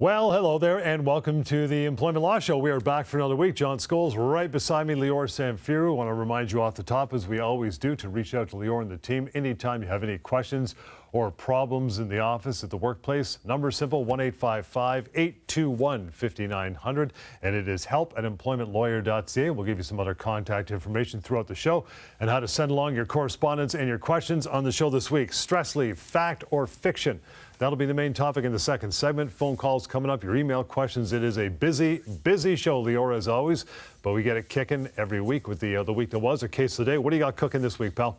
Well, hello there, and welcome to the Employment Law Show. We are back for another week. John Scholes right beside me, Lior Samfiru. I want to remind you off the top, as we always do, to reach out to Lior and the team anytime you have any questions or problems in the office, at the workplace. Number simple, 1-855-821-5900, and it is help@employmentlawyer.ca. We'll give you some other contact information throughout the show and how to send along your correspondence and your questions on the show this week. Stress leave, fact or fiction? That'll be the main topic in the second segment. Phone calls coming up, your email questions. It is a busy show, Lior, as always, but we get it kicking every week with the week that was, a case of the day. What do you got cooking this week, pal?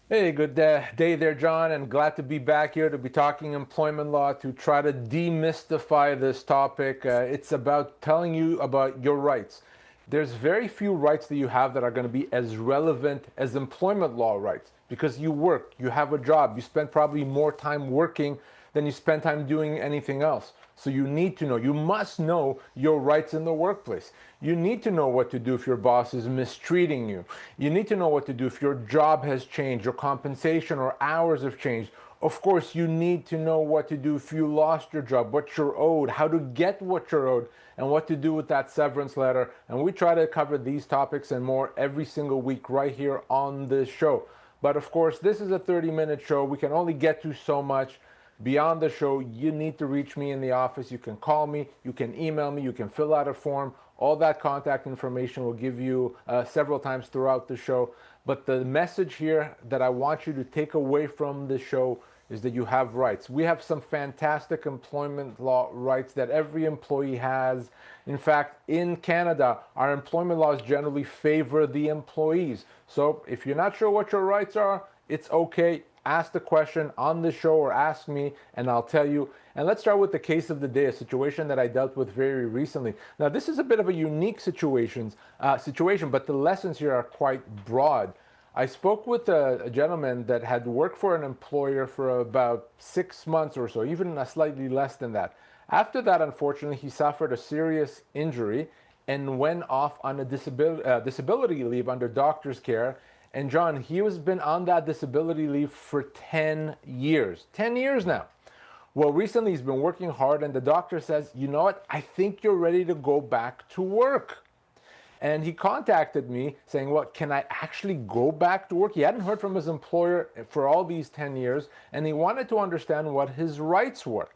Hey, good day there, John, and glad to be back here to be talking employment law, to try to demystify this topic. It's about telling you about your rights. There's very few rights that you have that are going to be as relevant as employment law rights, because you work, you have a job, you spend probably more time working than you spend time doing anything else. So you need to know, you must know your rights in the workplace. You need to know what to do if your boss is mistreating you. You need to know what to do if your job has changed, your compensation or hours have changed. Of course, you need to know what to do if you lost your job, what you're owed, how to get what you're owed, and what to do with that severance letter. And we try to cover these topics and more every single week right here on this show. But of course, this is a 30-minute show. We can only get to so much. Beyond the show, you need to reach me in the office. You can call me, you can email me, you can fill out a form. All that contact information will give you several times throughout the show. But the message here that I want you to take away from the show is that you have rights. We have some fantastic employment law rights that every employee has. In fact, in Canada, our employment laws generally favor the employees. So if you're not sure what your rights are, it's okay. Ask the question on the show or ask me and I'll tell you. And let's start with the case of the day, a situation that I dealt with very recently. Now, this is a bit of a unique situation, but the lessons here are quite broad. I spoke with a gentleman that had worked for an employer for about 6 months or so, even slightly less than that. After that, unfortunately, he suffered a serious injury and went off on a disability leave under doctor's care. And John, he has been on that disability leave for 10 years. 10 years now. Well, recently he's been working hard and the doctor says, you know what, I think you're ready to go back to work. And he contacted me saying, well, can I actually go back to work? He hadn't heard from his employer for all these 10 years, and he wanted to understand what his rights were.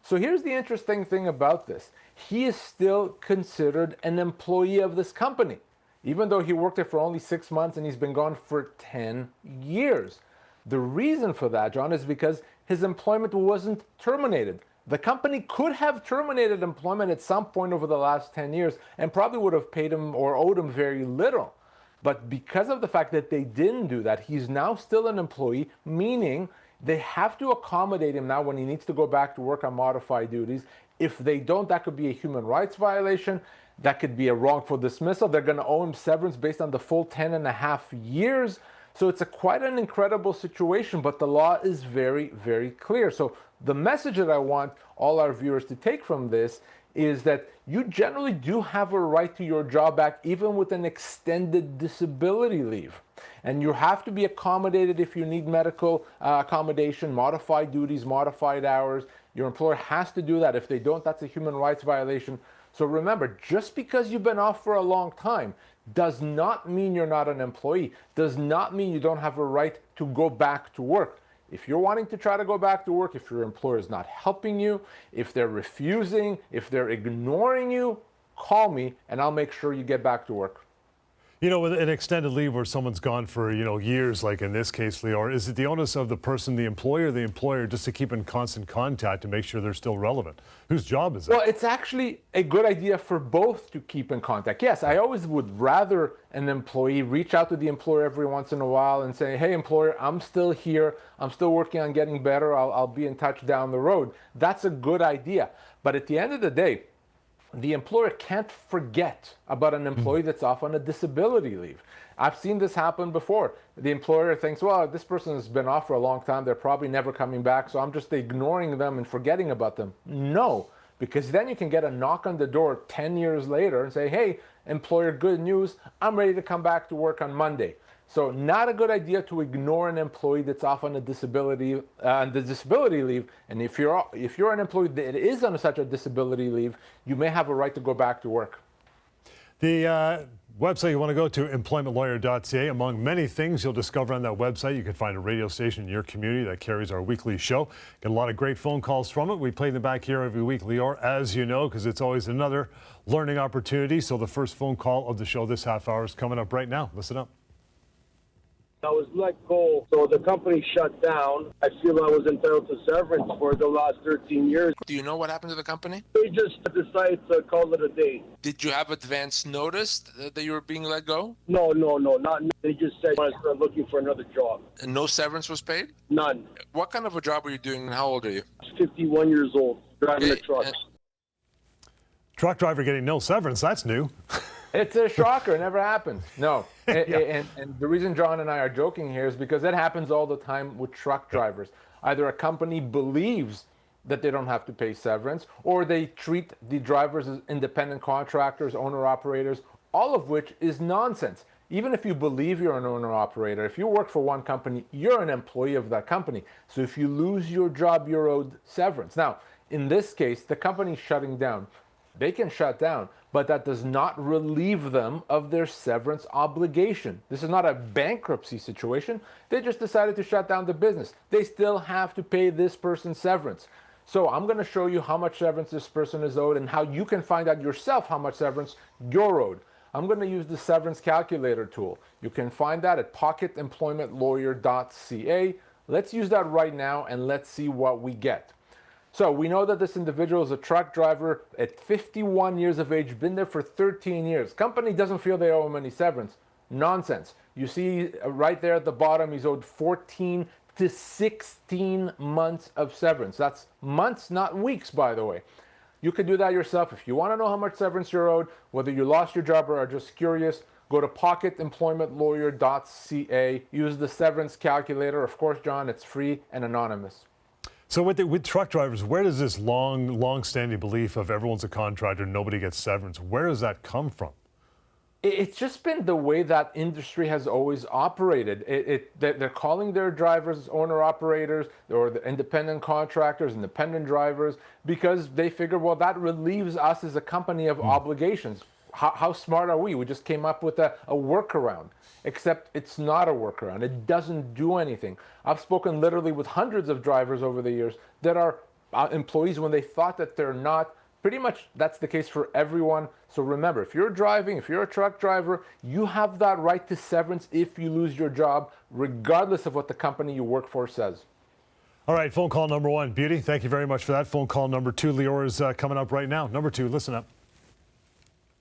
So here's the interesting thing about this. He is still considered an employee of this company, even though he worked there for only 6 months and he's been gone for 10 years. The reason for that, John, is because his employment wasn't terminated. The company could have terminated employment at some point over the last 10 years and probably would have paid him or owed him very little. But because of the fact that they didn't do that, he's now still an employee, meaning they have to accommodate him now when he needs to go back to work on modified duties. If they don't, that could be a human rights violation. That could be a wrongful dismissal. They're going to owe him severance based on the full 10.5 years. So it's quite an incredible situation, but the law is very, very clear. So the message that I want all our viewers to take from this is that you generally do have a right to your job back, even with an extended disability leave. And you have to be accommodated if you need medical accommodation, modified duties, modified hours. Your employer has to do that. If they don't, that's a human rights violation. So remember, just because you've been off for a long time does not mean you're not an employee, does not mean you don't have a right to go back to work. If you're wanting to try to go back to work, if your employer is not helping you, if they're refusing, if they're ignoring you, call me and I'll make sure you get back to work. You know, with an extended leave where someone's gone for, years, like in this case, Lior, is it the onus of the person, the employer, just to keep in constant contact to make sure they're still relevant? Whose job is that? Well, it's actually a good idea for both to keep in contact. Yes, I always would rather an employee reach out to the employer every once in a while and say, hey, employer, I'm still here. I'm still working on getting better. I'll be in touch down the road. That's a good idea. But at the end of the day, the employer can't forget about an employee that's off on a disability leave. I've seen this happen before. The employer thinks, well, this person has been off for a long time. They're probably never coming back, so I'm just ignoring them and forgetting about them. No, because then you can get a knock on the door 10 years later and say, hey, employer, good news. I'm ready to come back to work on Monday. So not a good idea to ignore an employee that's off on a disability leave. And if you're an employee that is on such a disability leave, you may have a right to go back to work. The website you want to go to, employmentlawyer.ca. Among many things you'll discover on that website, you can find a radio station in your community that carries our weekly show. Get a lot of great phone calls from it. We play them back here every week, Lior, as you know, because it's always another learning opportunity. So the first phone call of the show this half hour is coming up right now. Listen up. I was let go, so the company shut down. I feel I was entitled to severance for the last 13 years. Do you know what happened to the company? They just decided to call it a day. Did you have advance notice that you were being let go? No, not. They just said I was looking for another job. And no severance was paid? None. What kind of a job were you doing and how old are you? 51 years old, driving a truck. Truck driver getting no severance, that's new. It's a shocker. It never happens. No. And the reason John and I are joking here is because it happens all the time with truck drivers. Either a company believes that they don't have to pay severance, or they treat the drivers as independent contractors, owner-operators, all of which is nonsense. Even if you believe you're an owner-operator, if you work for one company, you're an employee of that company. So if you lose your job, you're owed severance. Now, in this case, the company's shutting down. They can shut down, but that does not relieve them of their severance obligation. This is not a bankruptcy situation. They just decided to shut down the business. They still have to pay this person severance. So I'm going to show you how much severance this person is owed and how you can find out yourself how much severance you're owed. I'm going to use the severance calculator tool. You can find that at pocketemploymentlawyer.ca. Let's use that right now and let's see what we get. So we know that this individual is a truck driver at 51 years of age, been there for 13 years. Company doesn't feel they owe him any severance. Nonsense. You see right there at the bottom, he's owed 14 to 16 months of severance. That's months, not weeks, by the way. You could do that yourself. If you want to know how much severance you're owed, whether you lost your job or are just curious, go to pocketemploymentlawyer.ca. Use the severance calculator. Of course, John, it's free and anonymous. So with truck drivers, where does this long-standing belief of everyone's a contractor, nobody gets severance, where does that come from? It's just been the way that industry has always operated. They're calling their drivers owner-operators or the independent contractors, independent drivers, because they figure, well, that relieves us as a company of obligations. How smart are we? We just came up with a workaround. Except it's not a workaround. It doesn't do anything. I've spoken literally with hundreds of drivers over the years that are employees when they thought that they're not. Pretty much that's the case for everyone. So remember, if you're driving, if you're a truck driver, you have that right to severance if you lose your job, regardless of what the company you work for says. All right, phone call number one, Beauty, thank you very much for that. Phone call number two, Lior, is coming up right now. Number two, listen up.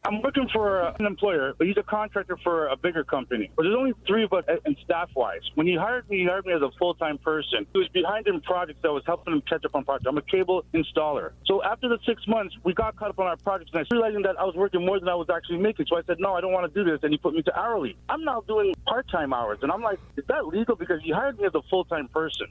I'm working for an employer, but he's a contractor for a bigger company. But there's only three of us and staff-wise. When he hired me as a full-time person. He was behind in projects that was helping him catch up on projects. I'm a cable installer. So after the 6 months, we got caught up on our projects, and I realized that I was working more than I was actually making. So I said, no, I don't want to do this, and he put me to hourly. I'm now doing part-time hours, and I'm like, is that legal? Because he hired me as a full-time person.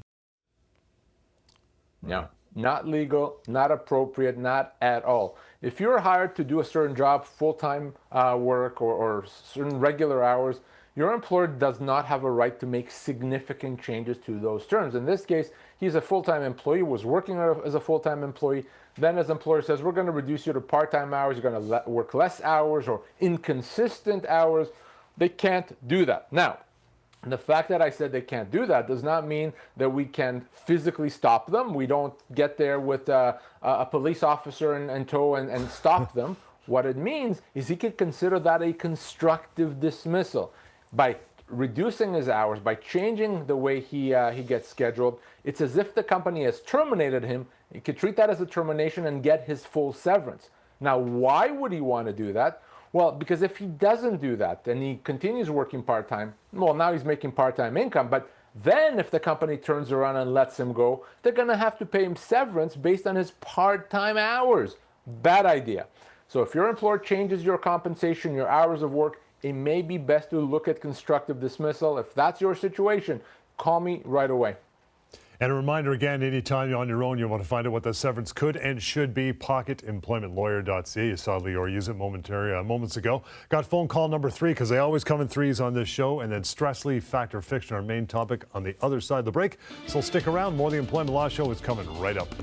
No, not legal, not appropriate, not at all. If you're hired to do a certain job, full-time work or certain regular hours, your employer does not have a right to make significant changes to those terms. In this case, he's a full-time employee, was working as a full-time employee. Then his employer says, we're going to reduce you to part-time hours, you're going to work less hours or inconsistent hours. They can't do that. Now, the fact that I said they can't do that does not mean that we can physically stop them. We don't get there with a police officer in tow and stop them. What it means is he could consider that a constructive dismissal. By reducing his hours, by changing the way he gets scheduled, it's as if the company has terminated him. He could treat that as a termination and get his full severance. Now, why would he want to do that? Well, because if he doesn't do that and he continues working part-time, well, now he's making part-time income, but then if the company turns around and lets him go, they're going to have to pay him severance based on his part-time hours. Bad idea. So if your employer changes your compensation, your hours of work, it may be best to look at constructive dismissal. If that's your situation, call me right away. And a reminder again, anytime you're on your own, you want to find out what the severance could and should be, pocketemploymentlawyer.ca. You saw Lior use it moments ago. Got phone call number 3 because they always come in threes on this show. And then stress leave, fact or fiction, our main topic on the other side of the break. So stick around. More of the Employment Law Show is coming right up.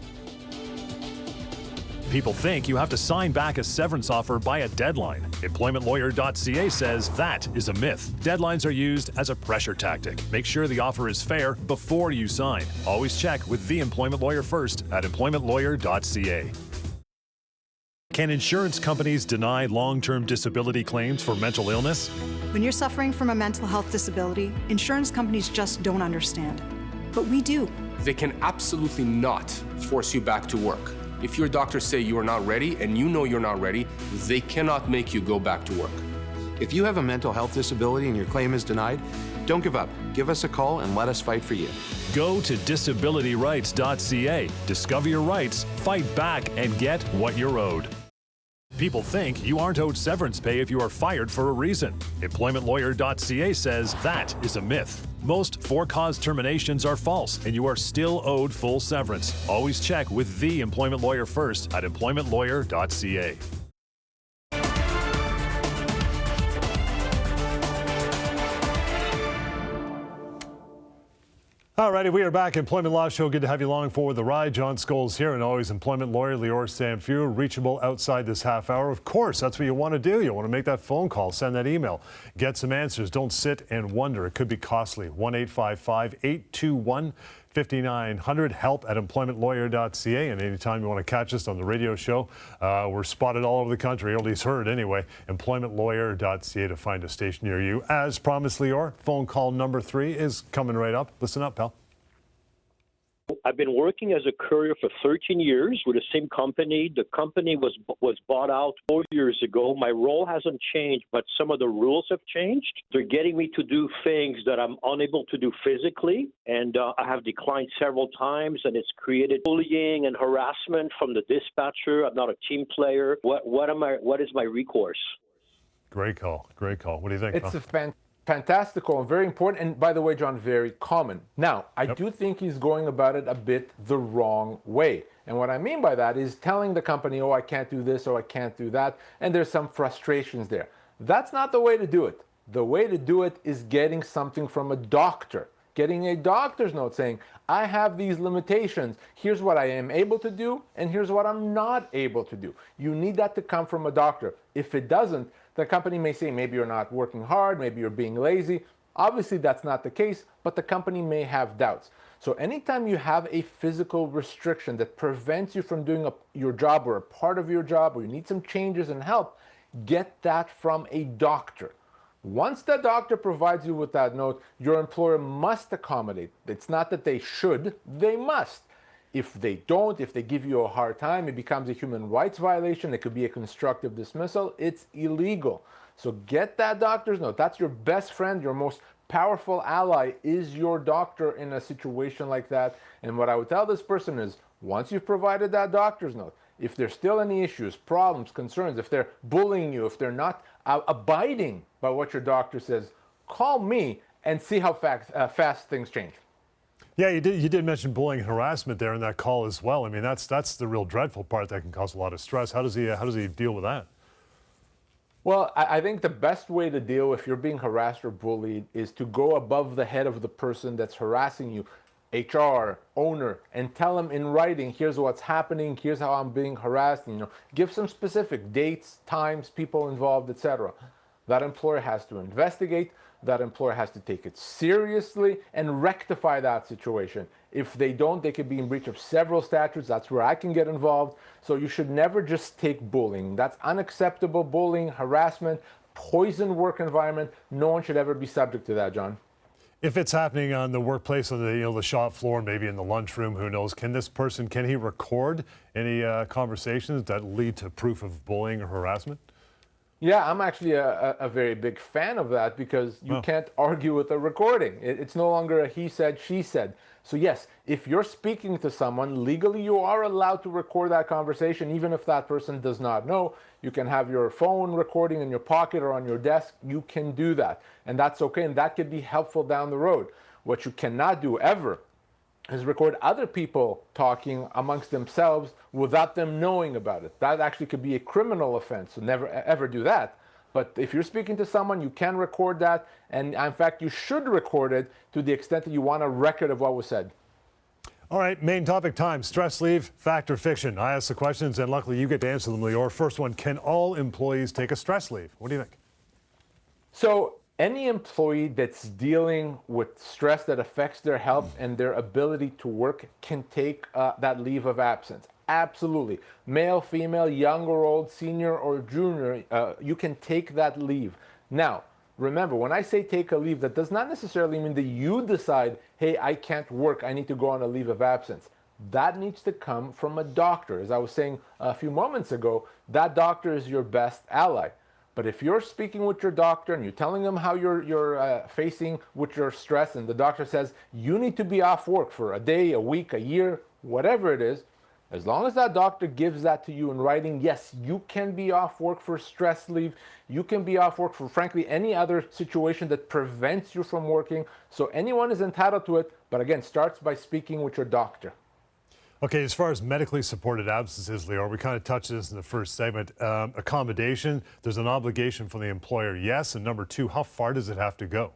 People think you have to sign back a severance offer by a deadline. EmploymentLawyer.ca says that is a myth. Deadlines are used as a pressure tactic. Make sure the offer is fair before you sign. Always check with the employment lawyer first at EmploymentLawyer.ca. Can insurance companies deny long-term disability claims for mental illness? When you're suffering from a mental health disability, insurance companies just don't understand. But we do. They can absolutely not force you back to work. If your doctors say you are not ready and you know you're not ready, they cannot make you go back to work. If you have a mental health disability and your claim is denied, don't give up. Give us a call and let us fight for you. Go to disabilityrights.ca. Discover your rights, fight back, and get what you're owed. People think you aren't owed severance pay if you are fired for a reason. EmploymentLawyer.ca says that is a myth. Most for-cause terminations are false, and you are still owed full severance. Always check with the employment lawyer first at EmploymentLawyer.ca. All righty, we are back. Employment Law Show. Good to have you along for the ride. John Scholes here, and always employment lawyer Lior Samfiru, reachable outside this half hour. Of course, that's what you want to do. You want to make that phone call, send that email, get some answers. Don't sit and wonder. It could be costly. 1-855-821-5900. Help at employmentlawyer.ca. And anytime you want to catch us on the radio show, we're spotted all over the country, or at least heard anyway. Employmentlawyer.ca to find a station near you. As promised, Lior, phone call number 3 is coming right up. Listen up, pal. I've been working as a courier for 13 years with the same company. The company was bought out 4 years ago. My role hasn't changed, but some of the rules have changed. They're getting me to do things that I'm unable to do physically, and I have declined several times, and it's created bullying and harassment from the dispatcher. I'm not a team player. What is my recourse? Great call. Great call. What do you think? It's a fantastical and very important, and by the way, John, very common. Now, I do think he's going about it a bit the wrong way. And what I mean by that is telling the company, oh, I can't do this, or I can't do that, and there's some frustrations there. That's not the way to do it. The way to do it is getting something from a doctor, getting a doctor's note saying, I have these limitations. Here's what I am able to do, and here's what I'm not able to do. You need that to come from a doctor. If it doesn't, the company may say, maybe you're not working hard, maybe you're being lazy. Obviously, that's not the case, but the company may have doubts. So anytime you have a physical restriction that prevents you from doing your job or a part of your job, or you need some changes and help, get that from a doctor. Once the doctor provides you with that note, your employer must accommodate. It's not that they should, they must. If they don't, if they give you a hard time, it becomes a human rights violation. It could be a constructive dismissal. It's illegal. So get that doctor's note. That's your best friend, your most powerful ally is your doctor in a situation like that. And what I would tell this person is, once you've provided that doctor's note, if there's still any issues, problems, concerns, if they're bullying you, if they're not abiding by what your doctor says, call me and see how fast things change. Yeah, you did mention bullying and harassment there in that call as well. I mean, that's the real dreadful part that can cause a lot of stress. How does he deal with that? Well, I think the best way to deal if you're being harassed or bullied is to go above the head of the person that's harassing you, HR, owner, and tell them in writing, here's what's happening, here's how I'm being harassed, give some specific dates, times, people involved, etc. That employer has to investigate. That employer has to take it seriously and rectify that situation. If they don't, they could be in breach of several statutes. That's where I can get involved. So you should never just take bullying. That's unacceptable. Bullying, harassment, poison work environment. No one should ever be subject to that, John. If it's happening on the workplace, on the shop floor, maybe in the lunchroom, who knows? Can he record any conversations that lead to proof of bullying or harassment? Yeah, I'm actually a very big fan of that because you can't argue with a recording. It's no longer a he said, she said. So yes, if you're speaking to someone, legally you are allowed to record that conversation, even if that person does not know. You can have your phone recording in your pocket or on your desk. You can do that, and that's okay, and that could be helpful down the road. What you cannot do ever is record other people talking amongst themselves without them knowing about it. That actually could be a criminal offense, so never ever do that. But if you're speaking to someone, you can record that, and in fact, you should record it to the extent that you want a record of what was said. All right, main topic time, stress leave, fact or fiction. I ask the questions, and luckily you get to answer them, Lior. First one, can all employees take a stress leave? What do you think? So any employee that's dealing with stress that affects their health and their ability to work can take that leave of absence. Absolutely. Male, female, young or old, senior or junior, you can take that leave. Now, remember, when I say take a leave, that does not necessarily mean that you decide, hey, I can't work, I need to go on a leave of absence. That needs to come from a doctor. As I was saying a few moments ago, that doctor is your best ally. But if you're speaking with your doctor and you're telling them how you're facing with your stress, and the doctor says you need to be off work for a day, a week, a year, whatever it is, as long as that doctor gives that to you in writing, yes, you can be off work for stress leave. You can be off work for, frankly, any other situation that prevents you from working. So anyone is entitled to it, but again, starts by speaking with your doctor. Okay, as far as medically supported absences, Lior, we kind of touched this in the first segment. Accommodation, there's an obligation from the employer, yes. And number two, how far does it have to go?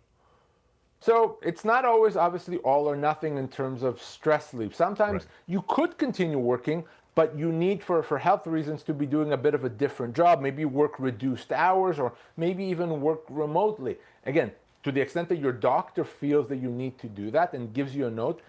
So it's not always obviously all or nothing in terms of stress leave. Sometimes you could continue working, but you need for health reasons to be doing a bit of a different job, maybe work reduced hours or maybe even work remotely. Again, to the extent that your doctor feels that you need to do that and gives you a note,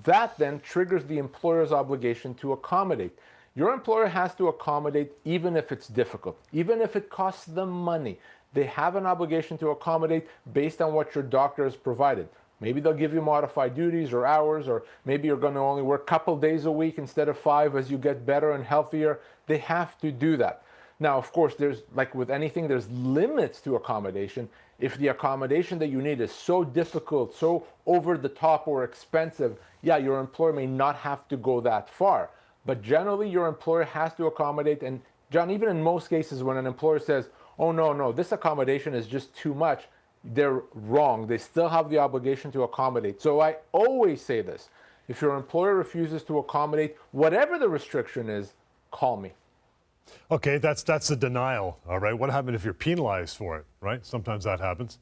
that then triggers the employer's obligation to accommodate. Your employer has to accommodate even if it's difficult, even if it costs them money. They have an obligation to accommodate based on what your doctor has provided. Maybe they'll give you modified duties or hours, or maybe you're going to only work a couple days a week instead of 5 as you get better and healthier. They have to do that. Now, of course, there's, like with anything, there's limits to accommodation. If the accommodation that you need is so difficult, so over the top or expensive, yeah, your employer may not have to go that far. But generally, your employer has to accommodate. And John, even in most cases, when an employer says, oh, no, this accommodation is just too much, they're wrong. They still have the obligation to accommodate. So I always say this. If your employer refuses to accommodate, whatever the restriction is, call me. Okay, that's a denial, all right? What happens if you're penalized for it, right? Sometimes that happens.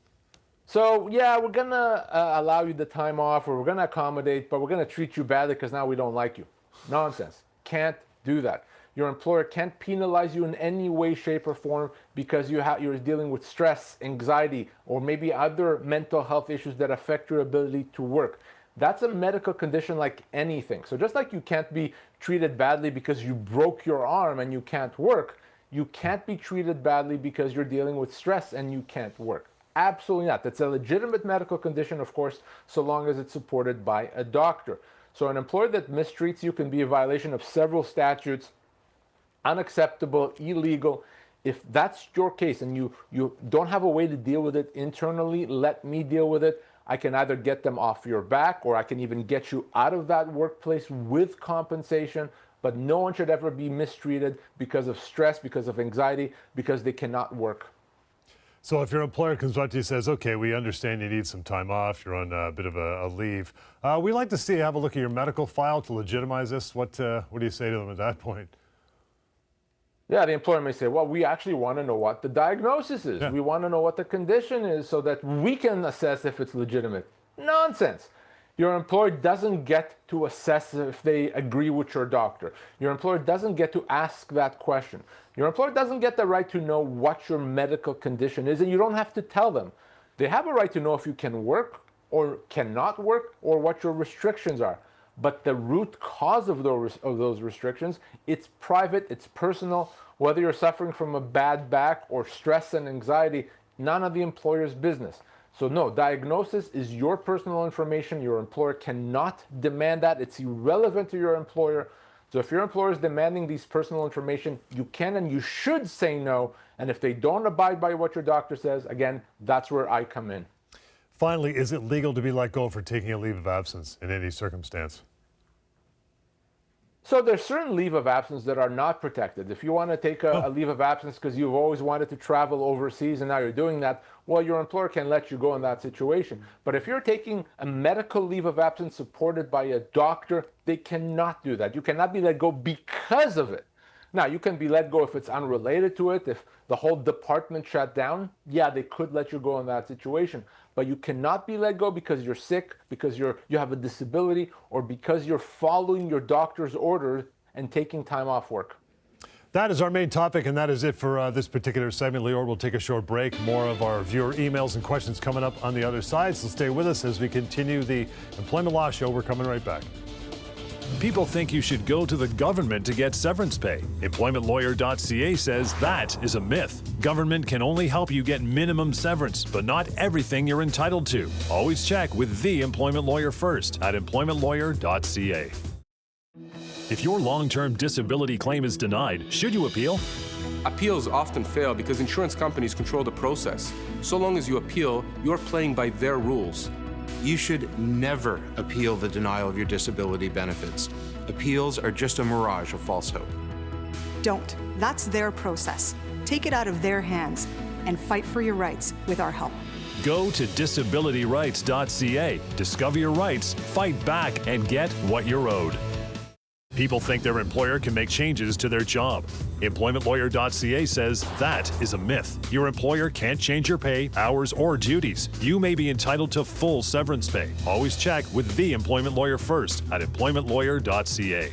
So, yeah, we're going to allow you the time off, or we're going to accommodate, but we're going to treat you badly because now we don't like you. Nonsense. Can't do that. Your employer can't penalize you in any way, shape, or form because you're dealing with stress, anxiety, or maybe other mental health issues that affect your ability to work. That's a medical condition like anything. So just like you can't be treated badly because you broke your arm and you can't work, you can't be treated badly because you're dealing with stress and you can't work. Absolutely not. That's a legitimate medical condition, of course, so long as it's supported by a doctor. So an employer that mistreats you can be a violation of several statutes, unacceptable, illegal. If that's your case and you don't have a way to deal with it internally, let me deal with it. I can either get them off your back or I can even get you out of that workplace with compensation. But no one should ever be mistreated because of stress, because of anxiety, because they cannot work. So if your employer comes up to you and says, okay, we understand you need some time off, you're on a bit of a leave, we'd like to see you have a look at your medical file to legitimize this. What do you say to them at that point? Yeah, the employer may say, well, we actually want to know what the diagnosis is. Yeah. We want to know what the condition is so that we can assess if it's legitimate. Nonsense. Your employer doesn't get to assess if they agree with your doctor. Your employer doesn't get to ask that question. Your employer doesn't get the right to know what your medical condition is, and you don't have to tell them. They have a right to know if you can work or cannot work or what your restrictions are. But the root cause of those restrictions, it's private, it's personal. Whether you're suffering from a bad back or stress and anxiety, none of the employer's business. So no, diagnosis is your personal information. Your employer cannot demand that. It's irrelevant to your employer. So if your employer is demanding these personal information, you can and you should say no. And if they don't abide by what your doctor says, again, that's where I come in. Finally, is it legal to be let go for taking a leave of absence in any circumstance? So there's certain leave of absence that are not protected. If you want to take a leave of absence because you've always wanted to travel overseas and now you're doing that, well, your employer can let you go in that situation. But if you're taking a medical leave of absence supported by a doctor, they cannot do that. You cannot be let go because of it. Now, you can be let go if it's unrelated to it, if the whole department shut down. Yeah, they could let you go in that situation. But you cannot be let go because you're sick, because you have a disability, or because you're following your doctor's orders and taking time off work. That is our main topic, and that is it for this particular segment. Lior, we'll take a short break. More of our viewer emails and questions coming up on the other side, so stay with us as we continue the Employment Law Show. We're coming right back. People think you should go to the government to get severance pay. EmploymentLawyer.ca says that is a myth. Government can only help you get minimum severance, but not everything you're entitled to. Always check with the employment lawyer first at EmploymentLawyer.ca. If your long-term disability claim is denied, should you appeal? Appeals often fail because insurance companies control the process. So long as you appeal, you're playing by their rules. You should never appeal the denial of your disability benefits. Appeals are just a mirage of false hope. Don't. That's their process. Take it out of their hands and fight for your rights with our help. Go to disabilityrights.ca. Discover your rights, fight back, and get what you're owed. People think their employer can make changes to their job. EmploymentLawyer.ca says that is a myth. Your employer can't change your pay, hours, or duties. You may be entitled to full severance pay. Always check with the employment lawyer first at EmploymentLawyer.ca.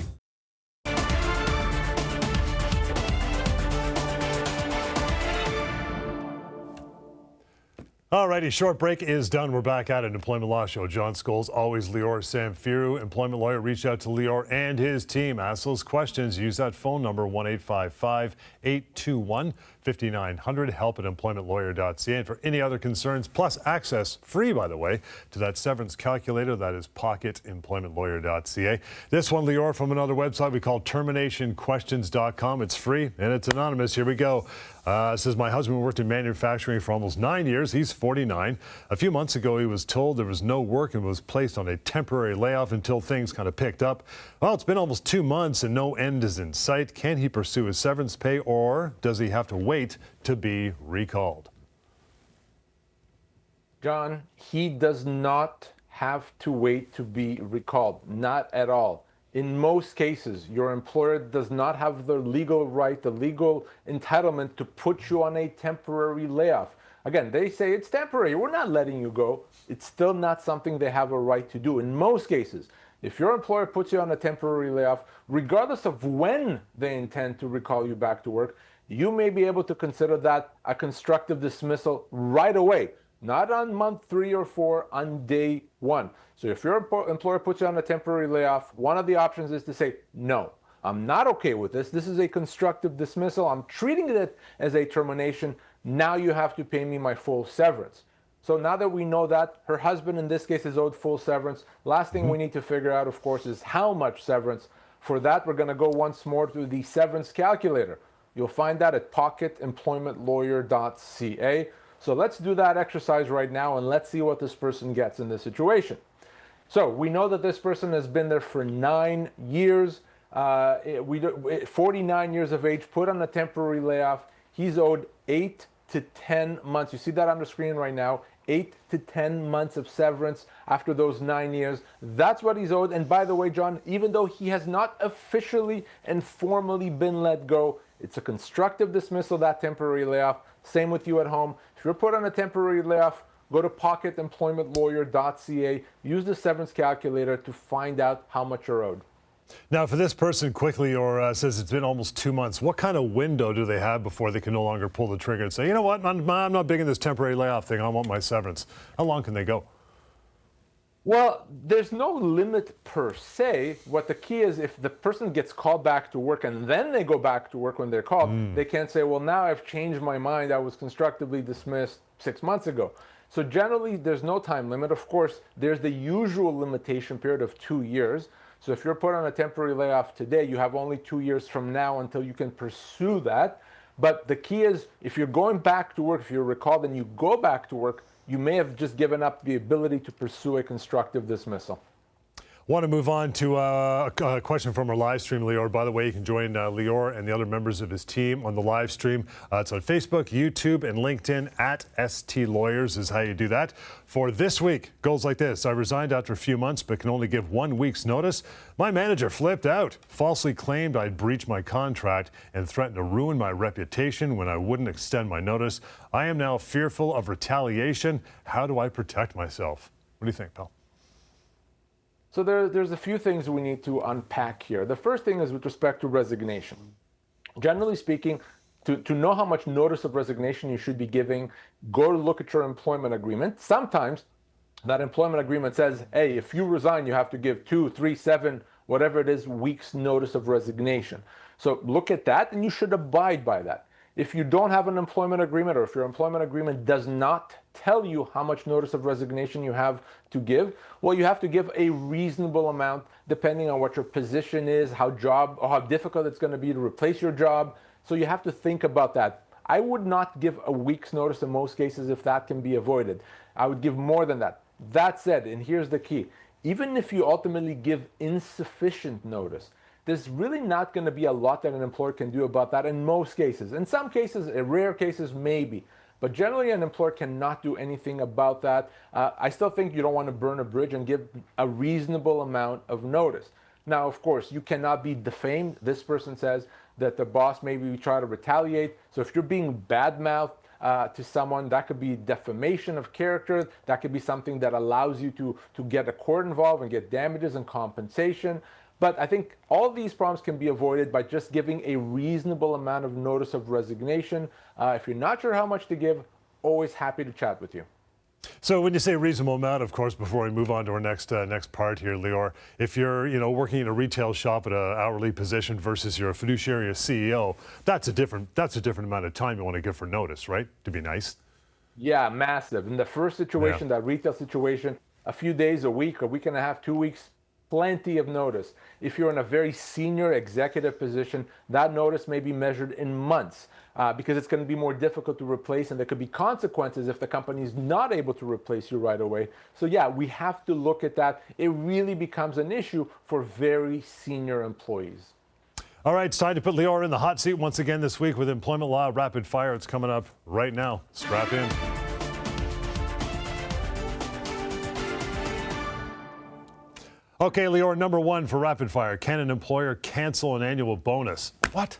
Alrighty, short break is done. We're back at an Employment Law Show. John Scholes, always Lior Samfiru. Employment lawyer, reached out to Lior and his team. Ask those questions. Use that phone number, 1-855-821-5900. Help at employmentlawyer.ca. And for any other concerns, plus access, free by the way, to that severance calculator, that is pocketemploymentlawyer.ca. This one, Lior, from another website we call terminationquestions.com. It's free and it's anonymous. Here we go. It says, my husband worked in manufacturing for almost 9 years. He's 49. A few months ago, he was told there was no work and was placed on a temporary layoff until things kind of picked up. Well, it's been almost 2 months and no end is in sight. Can he pursue his severance pay, or does he have to wait to be recalled? John, he does not have to wait to be recalled. Not at all. In most cases, your employer does not have the legal right, the legal entitlement to put you on a temporary layoff. Again, they say it's temporary. We're not letting you go. It's still not something they have a right to do. In most cases, if your employer puts you on a temporary layoff, regardless of when they intend to recall you back to work, you may be able to consider that a constructive dismissal right away. Not on month 3 or 4, on day 1. So if your employer puts you on a temporary layoff, one of the options is to say, no, I'm not okay with this. This is a constructive dismissal. I'm treating it as a termination. Now you have to pay me my full severance. So now that we know that, her husband in this case is owed full severance. Last thing we need to figure out, of course, is how much severance. For that, we're going to go once more to the severance calculator. You'll find that at pocketemploymentlawyer.ca. So let's do that exercise right now and let's see what this person gets in this situation. So we know that this person has been there for 9 years, 49 years of age, put on a temporary layoff. He's owed 8 to 10 months. You see that on the screen right now, 8 to 10 months of severance after those 9 years. That's what he's owed. And by the way, John, even though he has not officially and formally been let go, it's a constructive dismissal, that temporary layoff. Same with you at home. If you're put on a temporary layoff, go to pocketemploymentlawyer.ca, use the severance calculator to find out how much you're owed. Now, for this person quickly, or says it's been almost 2 months, what kind of window do they have before they can no longer pull the trigger and say, you know what, I'm not big in this temporary layoff thing, I want my severance? How long can they go? Well, there's no limit per se. What the key is, if the person gets called back to work and then they go back to work when they're called, they can't say, well, now I've changed my mind. I was constructively dismissed 6 months ago. So generally, there's no time limit. Of course, there's the usual limitation period of 2 years. So if you're put on a temporary layoff today, you have only 2 years from now until you can pursue that. But the key is, if you're going back to work, if you're recalled and you go back to work, you may have just given up the ability to pursue a constructive dismissal. Want to move on to a question from our live stream, Lior. By the way, you can join Lior and the other members of his team on the live stream. It's on Facebook, YouTube, and LinkedIn at ST Lawyers is how you do that. For this week, goes like this. I resigned after a few months, but can only give 1 week's notice. My manager flipped out, falsely claimed I'd breached my contract and threatened to ruin my reputation when I wouldn't extend my notice. I am now fearful of retaliation. How do I protect myself? What do you think, pal? So there's a few things we need to unpack here. The first thing is with respect to resignation. Generally speaking, to know how much notice of resignation you should be giving, go look at your employment agreement. Sometimes that employment agreement says, hey, if you resign, you have to give 2, 3, 7, whatever it is, weeks notice of resignation. So look at that and you should abide by that. If you don't have an employment agreement, or if your employment agreement does not tell you how much notice of resignation you have to give, well, you have to give a reasonable amount depending on what your position is, how difficult it's going to be to replace your job. So you have to think about that. I would not give a week's notice in most cases if that can be avoided. I would give more than that. That said, and here's the key, even if you ultimately give insufficient notice, there's really not going to be a lot that an employer can do about that in most cases. In some cases, in rare cases, maybe. But generally, an employer cannot do anything about that. I still think you don't want to burn a bridge and give a reasonable amount of notice. Now, of course, you cannot be defamed. This person says that the boss maybe try to retaliate. So if you're being badmouthed to someone, that could be defamation of character. That could be something that allows you to get a court involved and get damages and compensation. But I think all these problems can be avoided by just giving a reasonable amount of notice of resignation. If you're not sure how much to give, always happy to chat with you. So when you say reasonable amount, of course, before we move on to our next part here, Lior, if you're working in a retail shop at an hourly position versus you're a fiduciary or CEO, that's a different amount of time you want to give for notice, right? To be nice. Yeah, massive. In the first situation, that retail situation, a few days, a week and a half, 2 weeks. Plenty of notice. If you're in a very senior executive position, that notice may be measured in months because it's going to be more difficult to replace, and there could be consequences if the company is not able to replace you right away. So yeah, we have to look at that. It really becomes an issue for very senior employees. All right, it's time to put Lior in the hot seat once again this week with Employment Law Rapid Fire. It's coming up right now. Strap in. Okay, Lior, number one for rapid fire. Can an employer cancel an annual bonus? What?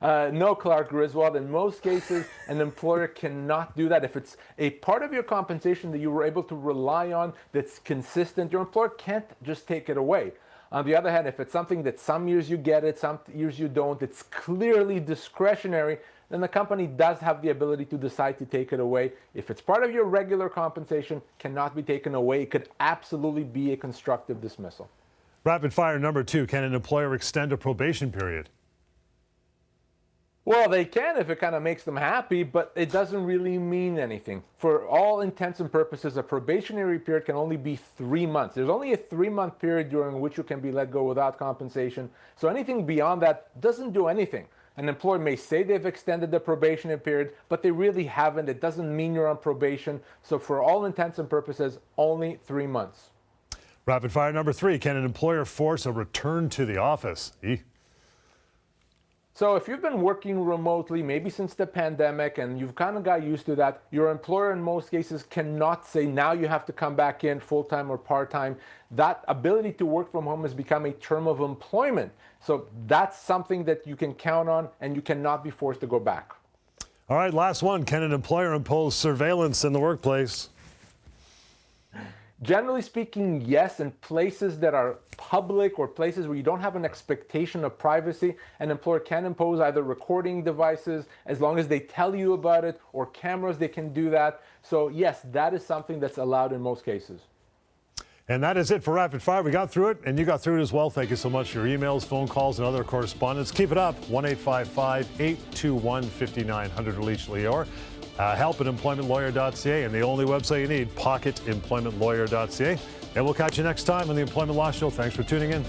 No, Clark Griswold. In most cases, an employer cannot do that. If it's a part of your compensation that you were able to rely on that's consistent, your employer can't just take it away. On the other hand, if it's something that some years you get it, some years you don't, it's clearly discretionary, then the company does have the ability to decide to take it away. If it's part of your regular compensation, cannot be taken away. It could absolutely be a constructive dismissal. Rapid fire number two. Can an employer extend a probation period? Well, they can if it kind of makes them happy, but it doesn't really mean anything. For all intents and purposes, a probationary period can only be 3 months. There's only a 3-month period during which you can be let go without compensation. So anything beyond that doesn't do anything. An employer may say they've extended the probationary period, but they really haven't. It doesn't mean you're on probation. So for all intents and purposes, only 3 months. Rapid fire number three. Can an employer force a return to the office? So if you've been working remotely, maybe since the pandemic, and you've kind of got used to that, your employer in most cases cannot say now you have to come back in full-time or part-time. That ability to work from home has become a term of employment. So that's something that you can count on, and you cannot be forced to go back. All right, last one. Can an employer impose surveillance in the workplace? Generally speaking, yes. In places that are public or places where you don't have an expectation of privacy, an employer can impose either recording devices, as long as they tell you about it, or cameras, they can do that. So yes, that is something that's allowed in most cases. And that is it for Rapid Fire. We got through it, and you got through it as well. Thank you so much for your emails, phone calls, and other correspondence. Keep it up. 1-855-821-5900 to reach Lior. Help at employmentlawyer.ca, and the only website you need, pocketemploymentlawyer.ca. And we'll catch you next time on the Employment Law Show. Thanks for tuning in.